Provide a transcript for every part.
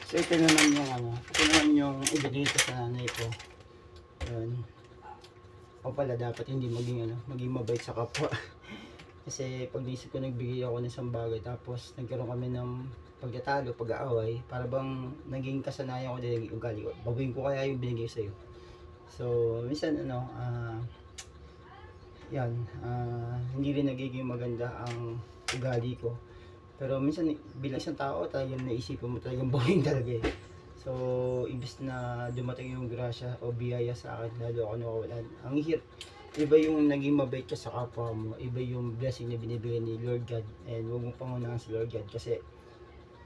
So ito naman yung ito naman yung ibigay ko sa nanay ko. Yun. O pala dapat hindi maging mabait sa kapwa. Kasi pag naisip ko nagbigay ako ng isang bagay tapos nagkaroon kami ng pagtatalo, pag-aaway, para bang naging kasanayan ko din, naging ugali ko. Babayin ko kaya yung binigay sa'yo. So, minsan yan, hindi rin nagiging maganda ang ugali ko. Pero minsan bilang isang tao talagang naisipan mo talagang bawiin talaga eh. So, imbis na dumating yung grasya o biyaya sa akin, lalo ako nawawalan. Ang hirap, iba yung naging mabait ka sa kapwa mo, iba yung blessing na binibigay ni Lord God. And huwag mo pangunahan si Lord God kasi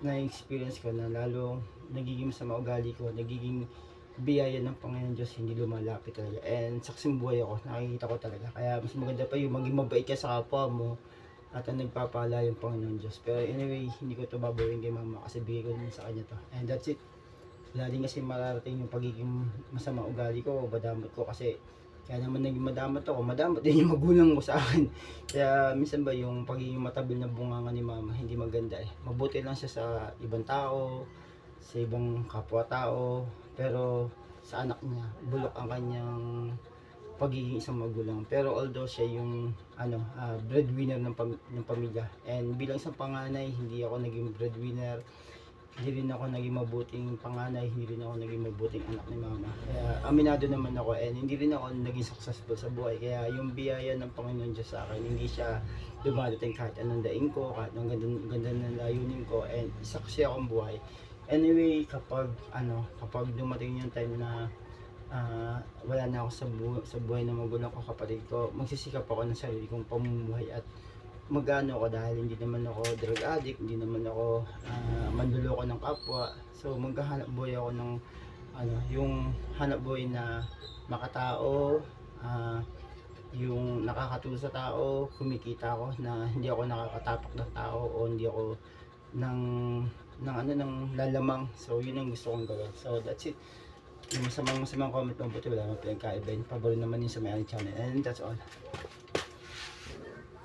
na-experience ko na lalo nagiging masama ugali ko, nagiging biyaya ng Panginoon Diyos, hindi lumalapit talaga. And saksing buhay ako, nakikita ko talaga. Kaya mas maganda pa yung maging mabait ka sa kapwa mo at ang nagpapala yung Panginoon Diyos. Pero anyway, hindi ko ito babawin kay mama kasi bigay ko naman sa kanya to. And that's it. Wala din kasi mararating yung pagiging masama ugali ko o madamot ko kasi kaya naman naging madamot ako, madamot din yung magulang ko sa akin. Kaya minsan ba yung pagiging matabil na bunganga ni mama hindi maganda eh. Mabuti lang siya sa ibang tao, sa ibang kapwa-tao, pero sa anak niya, bulok ang kanyang pagiging isang magulang. Pero although siya yung breadwinner ng pamilya, and bilang isang panganay, hindi ako naging breadwinner, hindi rin ako naging mabuting panganay, hindi rin ako naging mabuting anak ni mama. Kaya aminado naman ako and hindi rin ako naging successful sa buhay. Kaya yung biyaya ng Panginoon Diyos sa akin, hindi siya dumadating kahit anong daing ko, kahit anong ganda ng layunin ko, and isa kasi akong buhay. Anyway, kapag dumating yung time na wala na ako sa buhay ng magulang ko, kapatid ko, magsisikap ako ng sarili kong pamumuhay at magano ako dahil hindi naman ako drug addict, hindi naman ako manluloko ng kapwa. So maghahanap buhay ako ng yung hanap buhay na makatao, yung nakakatulong sa tao, kumikita ako na hindi ako nakakatapak ng tao o hindi ako ng lalamang. So yun ang gusto kong gawin. So that's it. Yung masamang comment mo, buti wala naman pinagkaiba. Pabor naman yun sa may channel. And that's all.